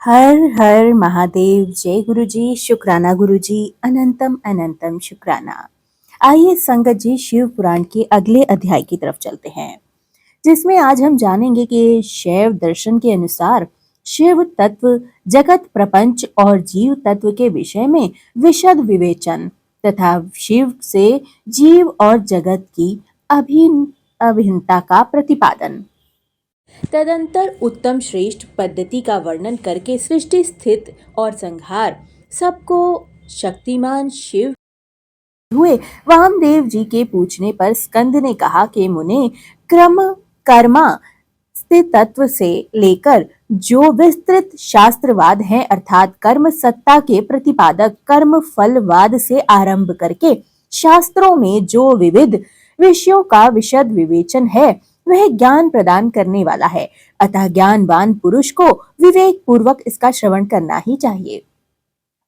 हर हर महादेव। जय गुरु जी, शुक्राना गुरु जी, अनंतम अनंतम शुक्राना। आइए संगत जी शिव पुराण के अगले अध्याय की तरफ चलते हैं, जिसमें आज हम जानेंगे कि शैव दर्शन के अनुसार शिव तत्व, जगत प्रपंच और जीव तत्व के विषय में विशद विवेचन तथा शिव से जीव और जगत की अभिन्न अभिन्नता का प्रतिपादन। तदंतर उत्तम श्रेष्ठ पद्धति का वर्णन करके सृष्टि स्थित और संहार सबको शक्तिमान शिव हुए। वामदेव जी के पूछने पर स्कंद ने कहा कि मुने, क्रम कर्मा स्थित तत्व से लेकर जो विस्तृत शास्त्रवाद है, अर्थात कर्म सत्ता के प्रतिपादक कर्म फलवाद से आरंभ करके शास्त्रों में जो विविध विषयों का विशद विवेचन है, वह ज्ञान प्रदान करने वाला है। अतः ज्ञानवान पुरुष को विवेक पूर्वक इसका श्रवण करना ही चाहिए।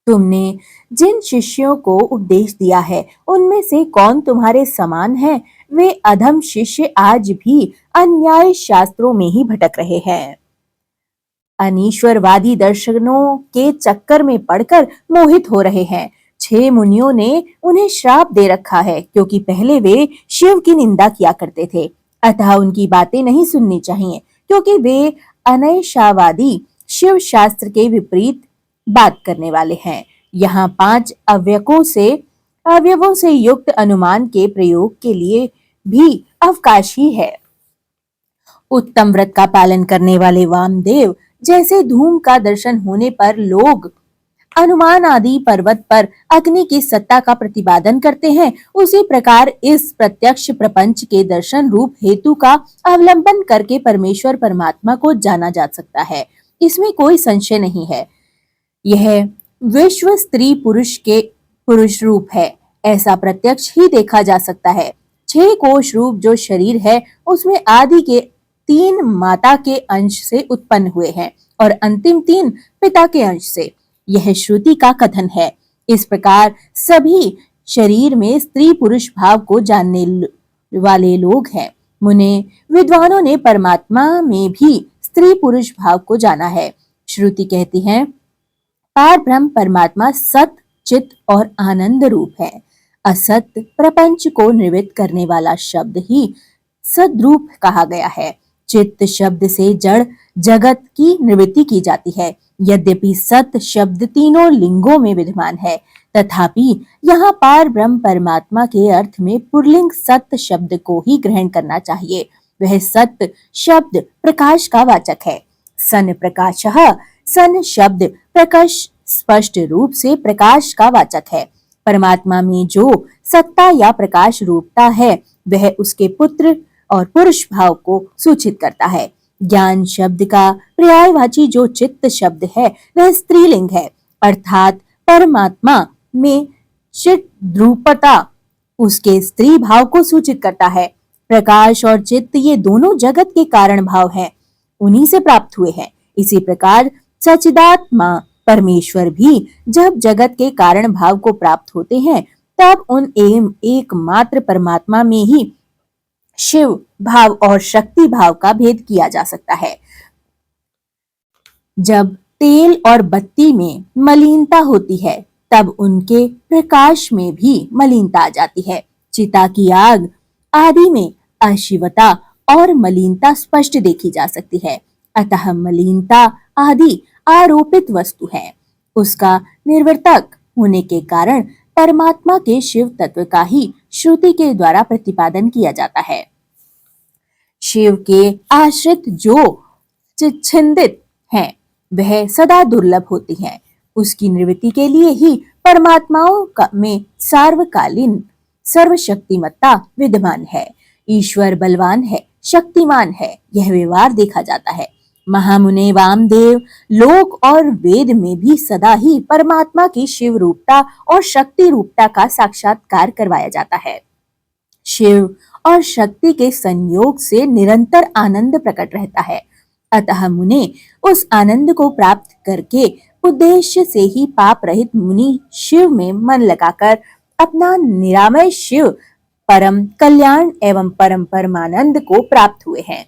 तुमने जिन शिष्यों को उपदेश दिया है, उनमें से कौन तुम्हारे समान है? वे अधम शिष्य आज भी अन्याय शास्त्रों में ही भटक रहे हैं। अनीश्वरवादी दर्शनों के चक्कर में पड़कर मोहित हो रहे हैं। 6 मुनियों ने उन्हें श्राप दे रखा है, क्योंकि पहले वे शिव की निंदा किया करते थे। अतः उनकी बातें नहीं सुननी चाहिए, क्योंकि वे अनैषावादी शिव शास्त्र के विपरीत बात करने वाले हैं। यहाँ 5 अवयवों से युक्त अनुमान के प्रयोग के लिए भी अवकाश ही है। उत्तम व्रत का पालन करने वाले वामदेव जैसे धूम का दर्शन होने पर लोग अनुमान आदि पर्वत पर अग्नि की सत्ता का प्रतिपादन करते हैं, उसी प्रकार इस प्रत्यक्ष प्रपंच के दर्शन रूप हेतु का अवलंबन करके परमेश्वर परमात्मा को जाना जा सकता है। इसमें कोई संशय नहीं है। यह विश्व स्त्री पुरुष के पुरुष रूप है, ऐसा प्रत्यक्ष ही देखा जा सकता है। 6 कोश रूप जो शरीर है, उसमें आदि के 3 माता के अंश से उत्पन्न हुए हैं और अंतिम 3 पिता के अंश से। यह श्रुति का कथन है। इस प्रकार सभी शरीर में स्त्री पुरुष भाव को जानने वाले लोग हैं। मुने विद्वानों ने परमात्मा में भी स्त्री पुरुष भाव को जाना है। श्रुति कहती है, पार ब्रह्म परमात्मा सत चित और आनंद रूप है। असत प्रपंच को निवृत्त करने वाला शब्द ही सद्रूप कहा गया है। चित्त शब्द से जड़ जगत की निवृत्ति की जाती है। यद्यपि सत शब्द तीनों लिंगों में विद्यमान है, तथापि यहाँ पार ब्रह्म परमात्मा के अर्थ में पुल्लिंग सत्य शब्द को ही ग्रहण करना चाहिए। वह सत्य शब्द प्रकाश का वाचक है। सन प्रकाशः, सन शब्द प्रकाश स्पष्ट रूप से प्रकाश का वाचक है। परमात्मा में जो सत्ता या प्रकाश रूपता है, वह उसके पुत्र और पुरुष भाव को सूचित करता है। ज्ञान शब्द का पर्यायवाची जो चित्त शब्द है, वह स्त्रीलिंग है, अर्थात परमात्मा में चित्त द्रुपता उसके स्त्री भाव को सूचित करता है। प्रकाश और चित्त ये दोनों जगत के कारण भाव हैं, उन्हीं से प्राप्त हुए हैं। इसी प्रकार सच्चिदात्मा परमेश्वर भी जब जगत के कारण भाव को प्राप्त होते हैं, तब उन एकमात्र परमात्मा में ही शिव भाव और शक्ति भाव का भेद किया जा सकता है। जब तेल और बत्ती में मलिनता होती है, तब उनके प्रकाश में भी मलिनता आ जाती है। चिता की आग आदि में अशिवता और मलिनता स्पष्ट देखी जा सकती है। अतः मलिनता आदि आरोपित वस्तु है। उसका निर्वर्तक होने के कारण परमात्मा के शिव तत्व का ही श्रुति के द्वारा प्रतिपादन किया जाता है। शिव के आश्रित जो छिंदित हैं, वह सदा दुर्लभ होती हैं। उसकी निवृत्ति के लिए ही परमात्माओं में सार्वकालीन सर्वशक्तिमत्ता विद्यमान है। ईश्वर बलवान है, शक्तिमान है, यह व्यवहार देखा जाता है। महामुने वामदेव लोक और वेद में भी सदा ही परमात्मा की शिव रूपता और शक्ति रूपता का साक्षात्कार करवाया जाता है। शिव और शक्ति के संयोग से निरंतर आनंद प्रकट रहता है। अतः मुने उस आनंद को प्राप्त करके उद्देश्य से ही पाप रहित मुनि शिव में मन लगाकर अपना निरामय शिव परम कल्याण एवं परम परमानंद को प्राप्त हुए हैं।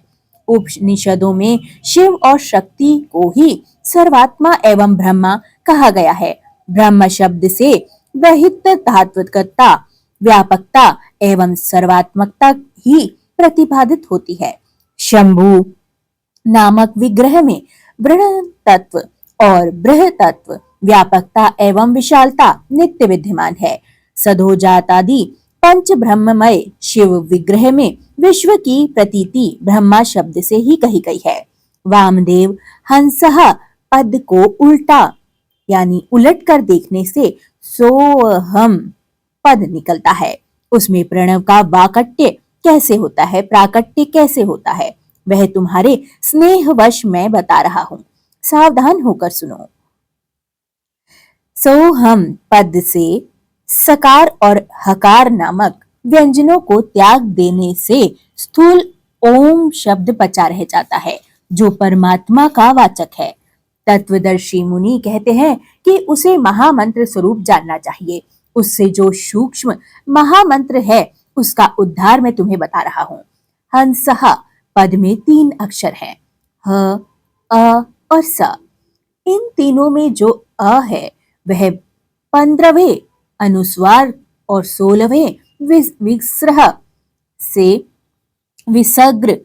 उपनिषदों में शिव और शक्ति को ही सर्वात्मा एवं ब्रह्मा कहा गया है। ब्रह्म शब्द से वहित धात्विकता, व्यापकता एवं सर्वात्मकता ही प्रतिपादित होती है। शंभु नामक विग्रह में वृण तत्व और बृह तत्व, व्यापकता एवं विशालता नित्य विद्यमान है। सदोजात आदि पंच ब्रह्ममय शिव विग्रह में विश्व की प्रतीति ब्रह्मा शब्द से ही कही गई है। वामदेव हंसः पद को उल्टा यानी उलट कर देखने से सोहम पद निकलता है। उसमें प्रणव का वाकट्य कैसे होता है, प्राकट्य कैसे होता है, वह तुम्हारे स्नेहवश मैं बता रहा हूं, सावधान होकर सुनो। सोहम पद से सकार और हकार नामक व्यंजनों को त्याग देने से स्थूल ओम शब्द बचा रह जाता है, जो परमात्मा का वाचक है। तत्वदर्शी मुनि कहते हैं कि उसे महामंत्र स्वरूप जानना चाहिए। उससे जो सूक्ष्म महामंत्र है उसका उद्धार मैं तुम्हें बता रहा हूँ। हंसः पद में 3 अक्षर हैं, ह, अ और स। इन तीनों में जो अ है वह 15वें अनुस्वार और 16वें विसर्ग से विसर्ग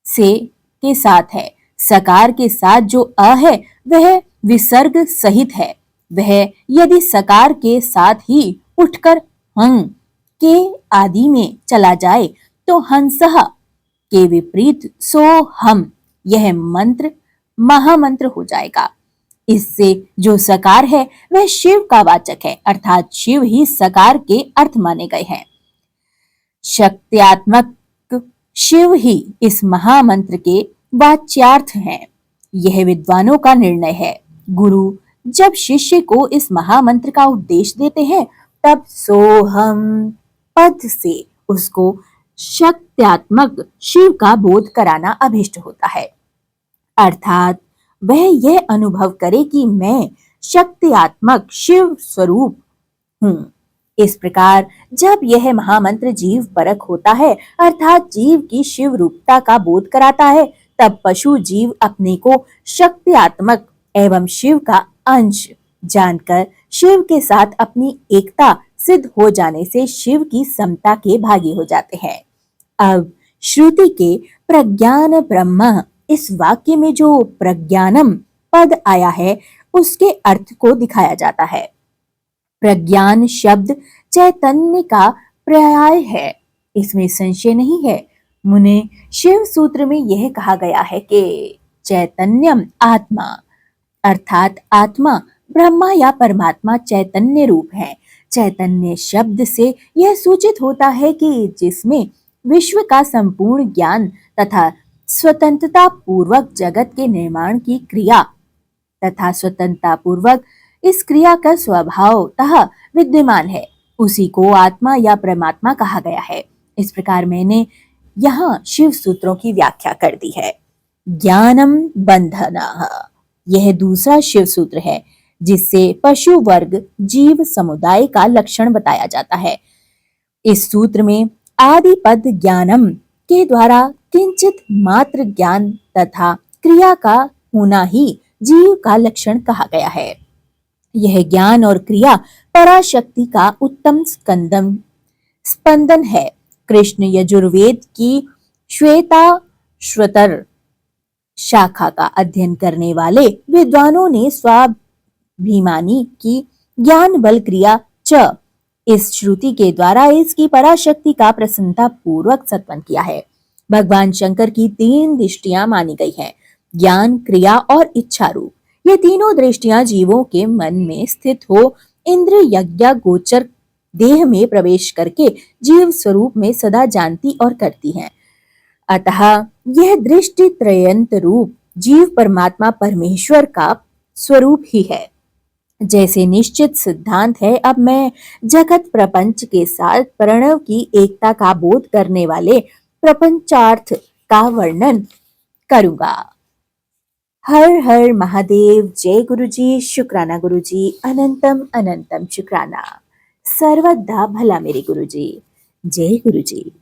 से के साथ है। सकार के साथ जो अ है वह विसर्ग सहित है। वह यदि सकार के साथ ही उठकर हंग के आदि में चला जाए तो हंसः के विपरीत सो हम, यह मंत्र महामंत्र हो जाएगा। इससे जो सकार है वह शिव का वाचक है, अर्थात शिव ही सकार के अर्थ माने गए हैं। शक्त्यात्मक शिव ही इस महामंत्र के वाच्यार्थ हैं। यह विद्वानों का निर्णय है। गुरु जब शिष्य को इस महामंत्र का उपदेश देते हैं तब सोहम पद से उसको शक्त्यात्मक शिव का बोध कराना अभिष्ट होता है, अर्थात वह यह अनुभव करे कि मैं शक्त्यात्मक शिव स्वरूप हूँ। इस प्रकार जब यह महामंत्र जीव परक होता है, अर्थात जीव की शिव रूपता का बोध कराता है, तब पशु जीव अपने को शक्त्यात्मक एवं शिव का अंश जानकर शिव के साथ अपनी एकता सिद्ध हो जाने से शिव की समता के भागी हो जाते हैं। अब श्रुति के प्रज्ञान ब्रह्म इस वाक्य में जो प्रज्ञानम पद आया है उसके अर्थ को दिखाया जाता है। प्रज्ञान शब्द चैतन्य का पर्याय है, इसमें संशय नहीं है। मुने शिव सूत्र में यह कहा गया है कि चैतन्यम आत्मा, अर्थात आत्मा ब्रह्मा या परमात्मा चैतन्य रूप है। चैतन्य शब्द से यह सूचित होता है कि जिसमें विश्व का संपूर्ण ज्ञान तथा स्वतंत्रता पूर्वक जगत के निर्माण की क्रिया तथा स्वतंत्रता पूर्वक इस क्रिया का स्वभावतः विद्यमान है, उसी को आत्मा या परमात्मा कहा गया है। इस प्रकार मैंने यहाँ शिव सूत्रों की व्याख्या कर दी है। ज्ञानम बंधनः, यह दूसरा शिव सूत्र है जिससे पशु वर्ग जीव समुदाय का लक्षण बताया जाता है। इस सूत्र में आदि पद ज्ञानम के द्वारा किंचित मात्र ज्ञान तथा क्रिया का होना ही जीव का लक्षण कहा गया है। यह ज्ञान और क्रिया पराशक्ति का उत्तम स्पंदन है। कृष्ण यजुर्वेद की श्वेताश्वतर शाखा का अध्ययन करने वाले विद्वानों ने स्वाभिमानी की ज्ञान बल क्रिया च इस श्रुति के द्वारा इसकी पराशक्ति का प्रसन्नता पूर्वक सत्वन किया है। भगवान शंकर की 3 दृष्टियां मानी गई हैं, ज्ञान, क्रिया और इच्छा रूप। ये तीनों दृष्टियां जीवों के मन में स्थित हो इंद्र यज्ञ गोचर देह में प्रवेश करके जीव स्वरूप में सदा जानती और करती हैं। अतः यह दृष्टि त्रयंत रूप जीव परमात्मा परमेश्वर का स्वरूप ही है। जैसे निश्चित सिद्धांत है, अब मैं जगत प्रपंच के साथ प्रणव की एकता का बोध करने वाले प्रपंचार्थ का वर्णन करूंगा। हर हर महादेव। जय गुरुजी। शुक्राना गुरुजी। अनंतम अनंतम शुक्राना। सर्वदा भला मेरे गुरुजी। जय गुरुजी।